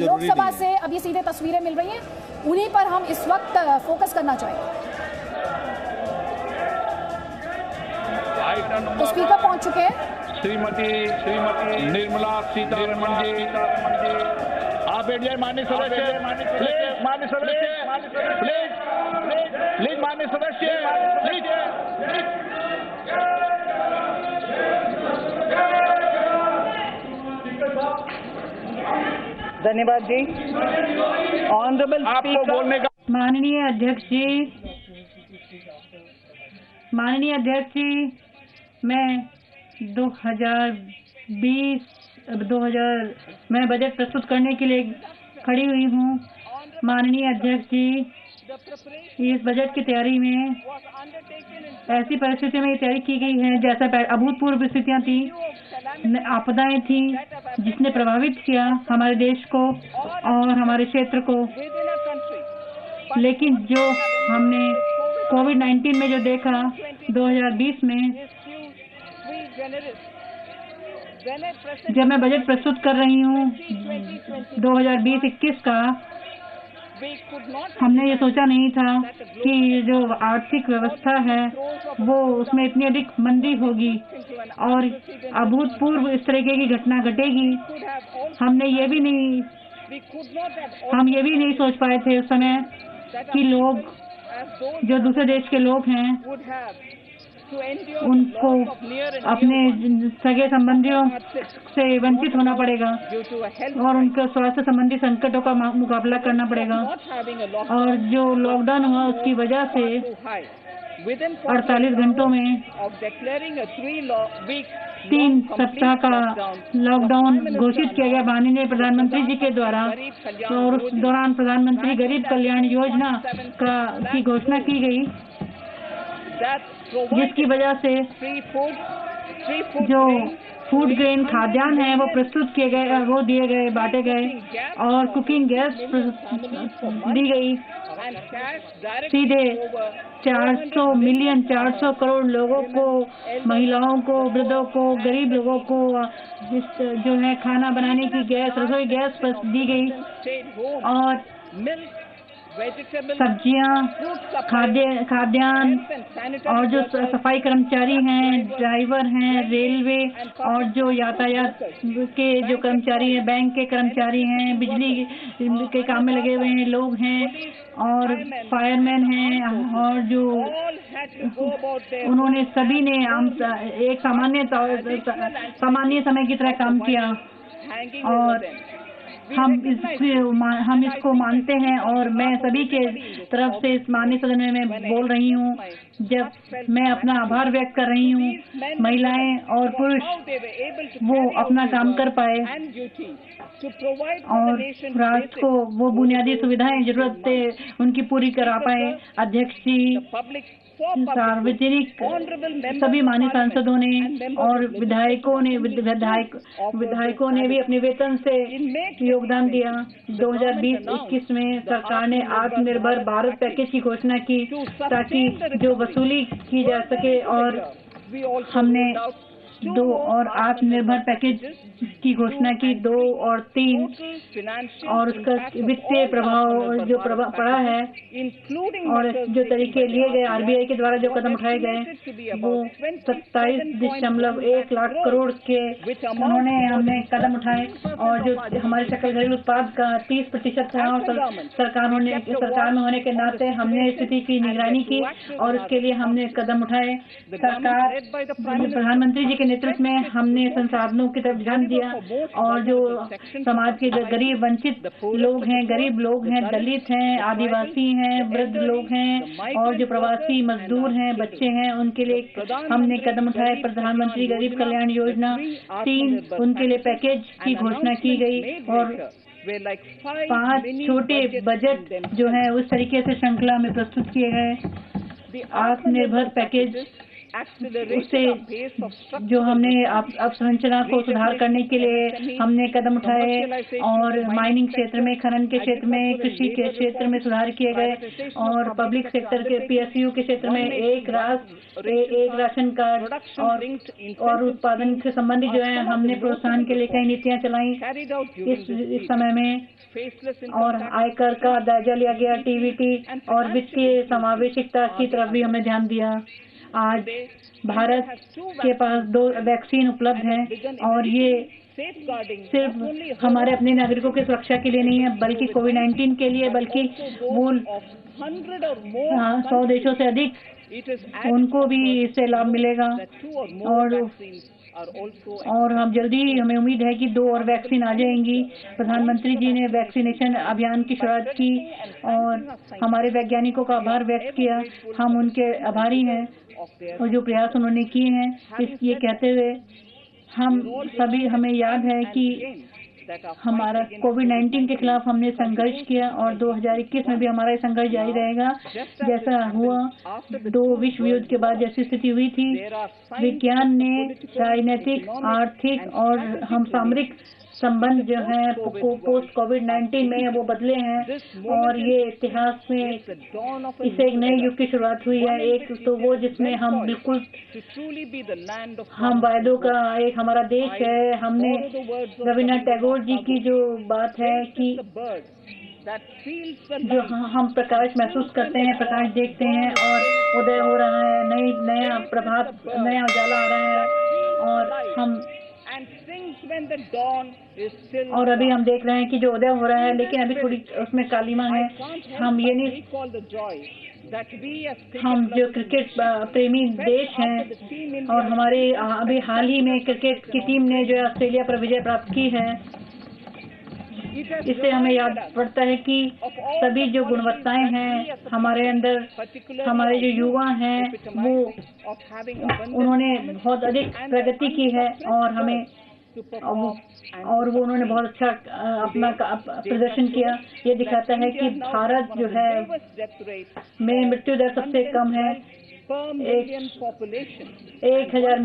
लोकसभा से अभी सीधे तस्वीरें मिल रही हैं, उन्हीं पर हम इस वक्त फोकस करना चाहेंगे। तो स्पीकर पहुंच चुके हैं। श्रीमती निर्मला सीतारमण जी, आप बैठ जाए। माननीय सदस्य, माननीय सदस्य, प्लीज माननीय सदस्य, प्लीज। धन्यवाद जी। ऑनरेबल आपको बोलने का। माननीय अध्यक्ष जी, मैं 2020 मैं बजट प्रस्तुत करने के लिए खड़ी हुई हूँ। माननीय अध्यक्ष जी, इस बजट की तैयारी में ऐसी परिस्थितियों में तैयारी की गई है जैसा अभूतपूर्व स्थितियाँ थी, आपदाएं थी, जिसने प्रभावित किया हमारे देश को और हमारे क्षेत्र को। लेकिन जो हमने कोविड-19 में जो देखा 2020 में, जब मैं बजट प्रस्तुत कर रही हूँ 2020-21 का, हमने ये सोचा नहीं था कि जो आर्थिक व्यवस्था है वो उसमें इतनी अधिक मंदी होगी और अभूतपूर्व इस तरीके की घटना घटेगी। हम ये भी नहीं सोच पाए थे उस समय कि लोग, जो दूसरे देश के लोग हैं, उनको अपने सगे संबंधियों से वंचित होना पड़ेगा और उनके स्वास्थ्य संबंधी संकटों का मुकाबला करना पड़ेगा। और जो लॉकडाउन हुआ उसकी वजह से 48 घंटों में 3 सप्ताह का लॉकडाउन घोषित किया गया माननीय प्रधानमंत्री जी के द्वारा। और उस दौरान प्रधानमंत्री गरीब कल्याण योजना की घोषणा की गई, जिसकी वजह से जो फूड ग्रेन खाद्यान्न है वो प्रस्तुत किए गए, वो दिए गए, बांटे गए और कुकिंग गैस दी गई। सीधे 400 करोड़ लोगों को, महिलाओं को, वृद्धों को, गरीब लोगों को जो है खाना बनाने की गैस, रसोई गैस दी गई। और सब्जियां, खाद्यान्न और जो सफाई कर्मचारी हैं, ड्राइवर हैं, रेलवे और जो यातायात के जो कर्मचारी हैं, बैंक के कर्मचारी हैं, बिजली के काम में लगे हुए हैं लोग हैं और फायरमैन हैं, और जो उन्होंने सभी ने एक सामान्य समय की तरह काम किया। और हम इसको मानते हैं और मैं सभी के तरफ से इस माननीय सदन में बोल रही हूँ, जब मैं अपना आभार व्यक्त कर रही हूँ, महिलाएं और पुरुष वो अपना काम कर पाए और राष्ट्र को वो बुनियादी सुविधाएं, जरूरतें उनकी पूरी करा पाए। अध्यक्ष जी, सार्वजनिक सभी माननीय सांसदों ने और विधायकों ने भी अपने वेतन से योगदान दिया। 2020-21 में सरकार ने आत्मनिर्भर भारत पैकेज की घोषणा की ताकि जो वसूली की जा सके, और हमने 2 और आत्मनिर्भर पैकेज की घोषणा की, 2 और 3, और उसका वित्तीय प्रभाव जो पड़ा है और जो तरीके लिए गए आरबीआई के द्वारा जो कदम उठाए गए, वो 27.1 लाख करोड़ के हमने कदम उठाए और जो हमारे सकल घरेलू उत्पाद का 30% था। और सरकार में होने के नाते हमने स्थिति की निगरानी की और उसके लिए हमने कदम उठाए। सरकार, प्रधानमंत्री जी के नेतृत्व में हमने संसाधनों की तरफ ध्यान दिया और जो समाज के गरीब वंचित लोग हैं, गरीब लोग हैं, दलित हैं, आदिवासी हैं, वृद्ध लोग हैं और जो प्रवासी मजदूर हैं, बच्चे हैं, उनके लिए हमने कदम उठाए। प्रधानमंत्री गरीब कल्याण योजना 3, उनके लिए पैकेज की घोषणा की गई और 5 छोटे बजट जो है उस तरीके से श्रृंखला में प्रस्तुत किए गए। आत्मनिर्भर पैकेज उससे जो हमने अवसंरचना को सुधार करने के लिए हमने कदम उठाए और माइनिंग क्षेत्र में, खनन के क्षेत्र में, कृषि के क्षेत्र में सुधार किए गए और पब्लिक सेक्टर के PSU के क्षेत्र में एक राष्ट्र एक राशन कार्ड और उत्पादन के संबंधी जो है हमने प्रोत्साहन के लिए कई नीतियां चलाई इस समय में। और आयकर का दर्जा लिया गया, TVT और वित्तीय समावेशिता की तरफ भी हमने ध्यान दिया। आज भारत के पास 2 वैक्सीन उपलब्ध हैं और ये सिर्फ हमारे अपने नागरिकों की सुरक्षा के लिए नहीं है बल्कि कोविड-19 के लिए, बल्कि वो 100 देशों से अधिक उनको भी इससे लाभ मिलेगा। और हम जल्दी ही हमें उम्मीद है कि 2 और वैक्सीन आ जाएंगी। प्रधानमंत्री जी ने वैक्सीनेशन अभियान की शुरुआत की और हमारे वैज्ञानिकों का आभार व्यक्त किया। हम उनके आभारी हैं और जो प्रयास उन्होंने किए हैं। ये कहते हुए हमें याद है कि हमारा कोविड-19 के खिलाफ हमने संघर्ष किया और 2021 में भी हमारा ये संघर्ष जारी रहेगा। जैसा हुआ 2 विश्व युद्ध के बाद जैसी स्थिति हुई थी, विज्ञान ने राजनीतिक, आर्थिक और हम सामरिक संबंध जो है पोस्ट कोविड-19 में वो बदले हैं और ये इतिहास में इसे एक नए युग की शुरुआत हुई है। एक तो वो जिसमें हम बिल्कुल हम वायदों का एक हमारा देश है। हमने रविन्द्रनाथ टैगोर जी की जो बात है कि जो हम प्रकाश महसूस करते हैं, प्रकाश देखते हैं और उदय हो रहा है, नया प्रभात, नया उजाला आ रहा है और हम और अभी हम देख रहे हैं कि जो उदय हो रहा है लेकिन अभी थोड़ी उसमें कालिमा है। हम ये नहीं, हम जो क्रिकेट प्रेमी देश हैं और हमारे अभी हाल ही में क्रिकेट की टीम ने जो ऑस्ट्रेलिया पर विजय प्राप्त की है, इससे हमें याद पड़ता है कि सभी जो गुणवत्ताएं हैं हमारे अंदर, हमारे जो युवा हैं वो उन्होंने बहुत अधिक प्रगति की है और हमें और वो उन्होंने बहुत अच्छा अपना प्रदर्शन किया। ये दिखाता है कि भारत जो है में मृत्यु दर सबसे कम है 1000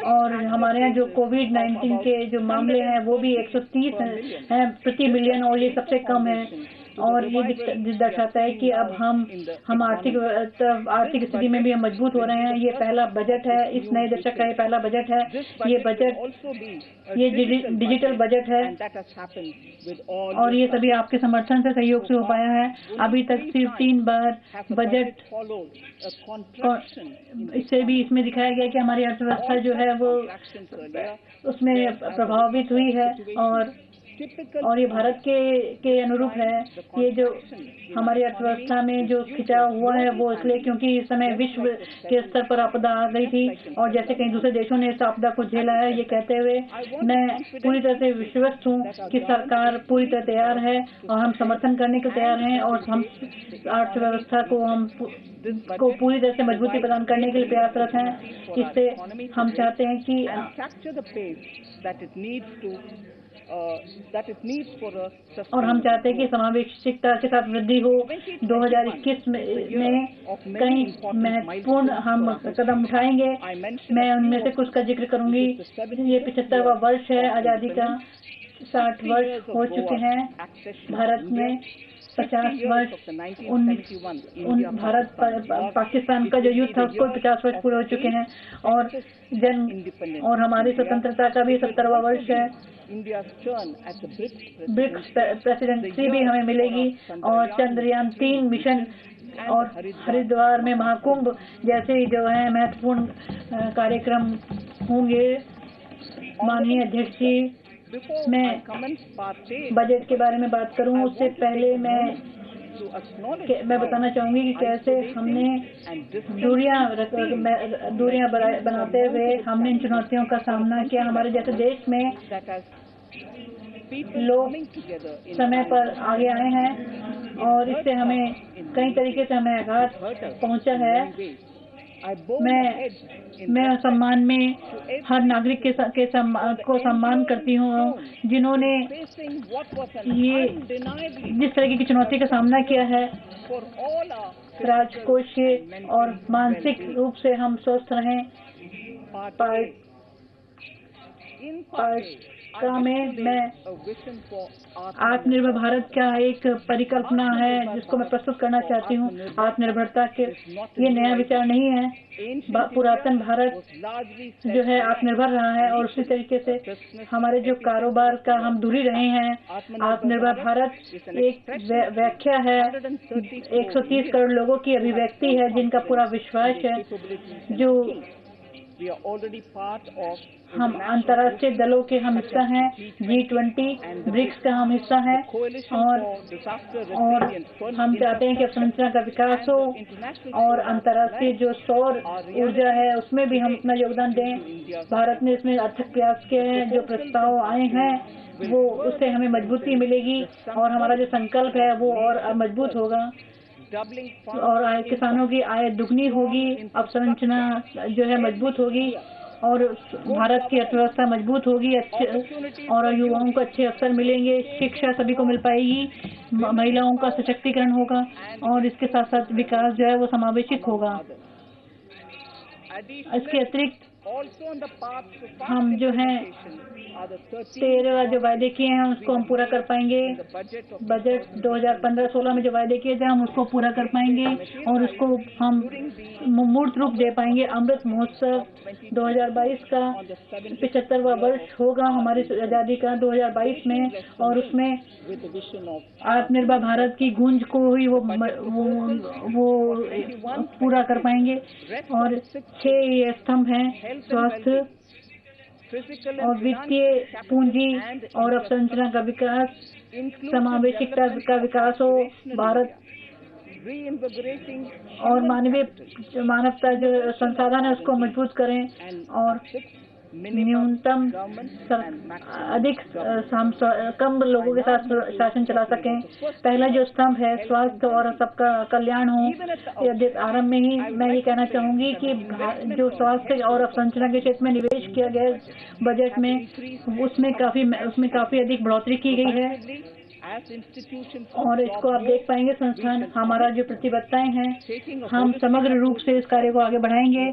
और हमारे यहाँ जो कोविड-19 के जो मामले हैं वो भी 130 हैं प्रति मिलियन और ये सबसे कम है। और ये दर्शाता है कि अब हम आर्थिक स्थिति में भी हम मजबूत हो रहे हैं। ये पहला बजट है, इस नए दशक का ये पहला बजट है। ये बजट ये डिजिटल बजट है और ये सभी आपके समर्थन से, सहयोग से हो पाया है। अभी तक सिर्फ 3 बार बजट इससे भी इसमें दिखाया गया कि हमारी अर्थव्यवस्था जो है वो उसमें प्रभावित हुई है और ये भारत के अनुरूप है। ये जो हमारी अर्थव्यवस्था में जो खिंचाव हुआ है वो इसलिए क्योंकि इस समय विश्व के स्तर पर आपदा आ गई थी और जैसे कई दूसरे देशों ने इस आपदा को झेला है। ये कहते हुए मैं पूरी तरह से विश्वस्त हूँ कि सरकार पूरी तरह तैयार है और हम समर्थन करने के तैयार हैं और हम अर्थव्यवस्था को पूरी तरह से मजबूती प्रदान करने के लिए प्रयासरत हैं। इससे हम चाहते हैं कि और हम चाहते हैं कि समावेशिकता के साथ वृद्धि हो। 2021 में कई महत्वपूर्ण हम कदम उठाएंगे। मैं उनमें से कुछ का जिक्र करूंगी। ये 75वां वर्ष है आज़ादी का, 60 वर्ष हो चुके हैं भारत में, 50 वर्ष भारत पाकिस्तान का जो युद्ध था उसको 50 वर्ष पूरे हो चुके हैं और हमारी स्वतंत्रता का भी 70वां वर्ष है। ब्रिक्स प्रेसिडेंसी भी हमें मिलेगी और चंद्रयान 3 मिशन और हरिद्वार में महाकुंभ जैसे जो है महत्वपूर्ण कार्यक्रम होंगे। माननीय अध्यक्ष जी, मैं बजट के बारे में बात करूं उससे पहले मैं बताना चाहूंगी कि कैसे हमने दूरियां बनाते हुए हमने इन चुनौतियों का सामना किया। हमारे जैसे देश में लोग समय पर आगे आए हैं और इससे हमें कई तरीके से हमें आघात पहुंचा है। मैं सम्मान में हर नागरिक को सम्मान करती हूँ जिन्होंने ये जिस तरह की चुनौती का सामना किया है राजकोषीय और मानसिक रूप से हम स्वस्थ रहें। पार्टा में मैं आत्मनिर्भर भारत का एक परिकल्पना है जिसको मैं प्रस्तुत करना चाहती हूँ। आत्मनिर्भरता के ये नया विचार नहीं है। पुरातन भारत जो है आत्मनिर्भर रहा है और उसी तरीके से हमारे जो कारोबार का हम दूरी रहे हैं। आत्मनिर्भर भारत एक व्याख्या है, 130 करोड़ लोगों की अभिव्यक्ति है जिनका पूरा विश्वास है। जो हम अंतर्राष्ट्रीय दलों के हम हिस्सा हैं, G20 ब्रिक्स का हम हिस्सा है और हम चाहते हैं कि संरचना का विकास हो और अंतर्राष्ट्रीय जो सौर ऊर्जा है उसमें भी हम अपना योगदान दें। भारत ने इसमें अथक प्रयास किए हैं। जो प्रस्ताव आए हैं वो उससे हमें मजबूती मिलेगी और हमारा जो संकल्प है वो और मजबूत होगा और किसानों की आय दुगनी होगी, अवसंरचना जो है मजबूत होगी और भारत की अर्थव्यवस्था मजबूत होगी। अच्छे और युवाओं को अच्छे अवसर मिलेंगे, शिक्षा सभी को मिल पाएगी, महिलाओं का सशक्तिकरण होगा और इसके साथ साथ विकास जो है वो समावेशित होगा। इसके अतिरिक्त हम जो है 13 जो वायदे किए हैं उसको हम पूरा कर पाएंगे। बजट 2015-16 में जो वायदे किए थे हम उसको पूरा कर पाएंगे और उसको हम मूर्त रूप दे पाएंगे। अमृत महोत्सव 2022 का 75वां वर्ष होगा हमारी आज़ादी का 2022 में और उसमें आत्मनिर्भर भारत की गूंज को ही वो पूरा कर पाएंगे। और 6 ये स्तंभ हैं, स्वास्थ्य और वित्तीय पूंजी और अवसंरचना का विकास, समावेशिकता का विकास हो, भारत और मानवता जो संसाधन है उसको मजबूत करें और न्यूनतम अधिक कम लोगों के साथ शासन चला सकें। पहला जो स्तंभ है स्वास्थ्य और सबका कल्याण हो। यदि आरंभ में ही मैं ये कहना चाहूंगी कि जो स्वास्थ्य और अवसंरचना के क्षेत्र में निवेश किया गया बजट में उसमें काफी अधिक बढ़ोतरी की गई है और इसको आप देख पाएंगे। संस्थान हमारा जो प्रतिबद्धताएं हैं हम समग्र रूप से इस कार्य को आगे बढ़ाएंगे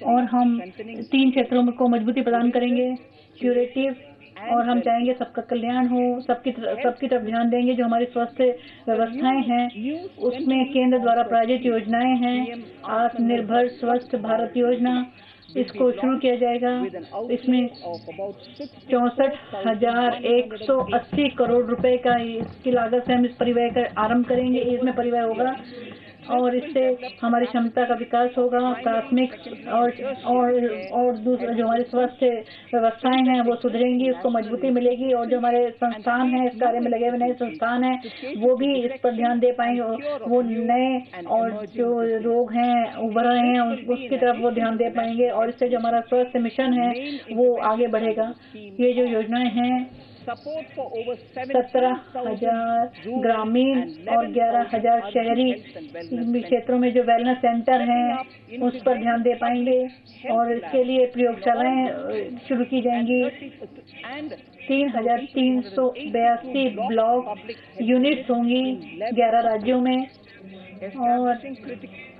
और हम 3 क्षेत्रों को मजबूती प्रदान करेंगे। क्यूरेटिव और हम चाहेंगे सबका कल्याण हो, सबकी तरफ ध्यान देंगे। जो हमारी स्वास्थ्य व्यवस्थाएं हैं उसमें केंद्र द्वारा प्रायोजित योजनाएं हैं। आत्मनिर्भर स्वस्थ भारत योजना इसको शुरू किया जाएगा। इसमें 64,180 करोड़ रुपए का इसकी लागत से हम इस परिव्यय का आरंभ करेंगे। इसमें परिव्यय होगा और इससे हमारी क्षमता का विकास होगा। प्राथमिक और दूसरा जो हमारी स्वास्थ्य व्यवस्थाएं हैं वो सुधरेंगी, उसको मजबूती मिलेगी और जो हमारे संस्थान हैं इस कार्य में लगे हुए नए संस्थान हैं वो भी इस पर ध्यान दे पाएंगे। वो नए और जो रोग हैं उभर रहे हैं उसकी तरफ वो ध्यान दे पाएंगे और इससे जो हमारा स्वास्थ्य मिशन है वो आगे बढ़ेगा। ये जो योजनाएं हैं 17,000 ग्रामीण और 11,000 शहरी क्षेत्रों में जो वेलनेस सेंटर हैं उस पर ध्यान दे पाएंगे और इसके लिए प्रयोगशालाएं शुरू की जाएंगी। 3,382 ब्लॉक यूनिट्स होंगी 11 राज्यों में और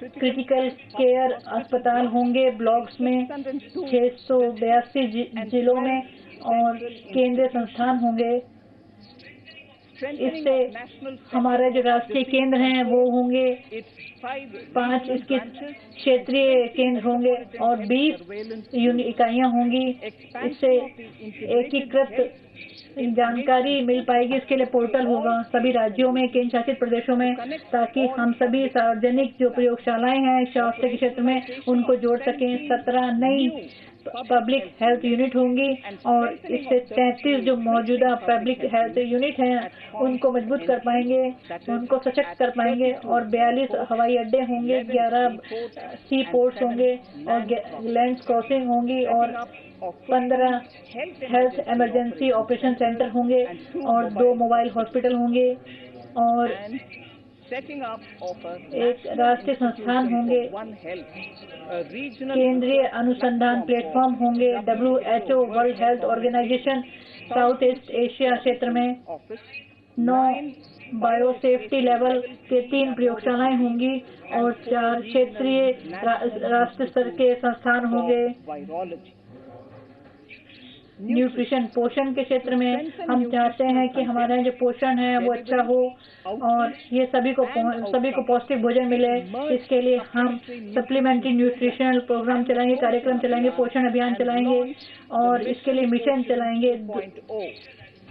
क्रिटिकल केयर अस्पताल होंगे ब्लॉक्स में 682 जिलों में और केंद्रीय संस्थान होंगे। इससे हमारे जो राष्ट्रीय केंद्र हैं वो होंगे 5 इसके क्षेत्रीय केंद्र होंगे और 20 इकाइयां होंगी। इससे एकीकृत जानकारी मिल पाएगी। इसके लिए पोर्टल होगा सभी राज्यों में, केंद्र शासित प्रदेशों में, ताकि हम सभी सार्वजनिक जो प्रयोगशालाएं हैं स्वास्थ्य के क्षेत्र में उनको जोड़ सकें। 17 नई पब्लिक हेल्थ यूनिट होंगी और इससे 33 जो मौजूदा पब्लिक हेल्थ यूनिट हैं उनको मजबूत कर पाएंगे, उनको सशक्त कर पाएंगे और 42 हवाई अड्डे होंगे, 11 सी पोर्ट्स होंगे और लैंड क्रॉसिंग होंगी और 15 हेल्थ इमरजेंसी ऑपरेशन सेंटर होंगे और 2 मोबाइल हॉस्पिटल होंगे और एक राष्ट्रीय संस्थान होंगे, केंद्रीय अनुसंधान प्लेटफॉर्म होंगे, WHO world health organisation south east Asia क्षेत्र में, 9 बायो सेफ्टी लेवल के 3 प्रयोगशालाएं होंगी और 4 क्षेत्रीय राष्ट्रीय स्तर के संस्थान होंगे। न्यूट्रिशन पोषण के क्षेत्र में हम चाहते हैं कि हमारा जो पोषण है वो अच्छा हो और ये सभी को पौष्टिक भोजन मिले। इसके लिए हम सप्लीमेंट्री न्यूट्रिशनल प्रोग्राम चलाएंगे, कार्यक्रम चलाएंगे, पोषण अभियान चलाएंगे और इसके लिए मिशन चलाएंगे,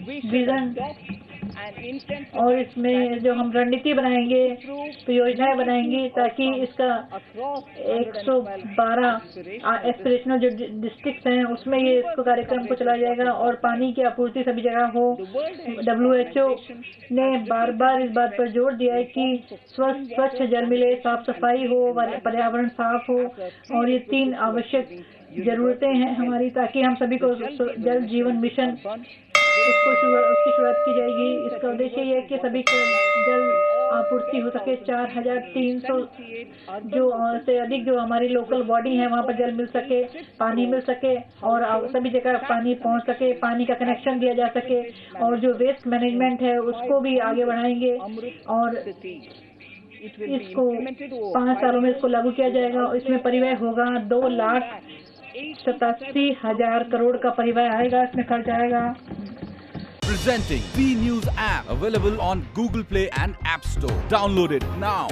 विजन, और इसमें जो हम रणनीति बनाएंगे तो योजनाएं बनाएंगी ताकि इसका 112 एस्पिरेशनल जो डिस्ट्रिक्ट्स हैं उसमें ये इसको कार्यक्रम को चलाया जाएगा और पानी की आपूर्ति सभी जगह हो। WHO ने बार बार इस बात पर जोर दिया है कि स्वच्छ जल मिले, साफ सफाई हो, पर्यावरण साफ हो और ये 3 आवश्यक जरूरतें हैं हमारी ताकि हम सभी को जल जीवन मिशन उसकी शुरुआत की जाएगी। इसका उद्देश्य ये है कि सभी को जल आपूर्ति हो सके। 4300 जो से अधिक जो हमारी लोकल बॉडी है वहाँ पर जल मिल सके, पानी मिल सके और सभी जगह पानी पहुँच सके, पानी का कनेक्शन दिया जा सके और जो वेस्ट मैनेजमेंट है उसको भी आगे बढ़ाएंगे और इसको 5 सालों में इसको लागू किया जाएगा और इसमें परिव्यय होगा 2,87,000 करोड़ का परिव्यय आएगा, इसमें खर्च आएगा। Presenting V News app, available on Google Play and App Store. Download it now.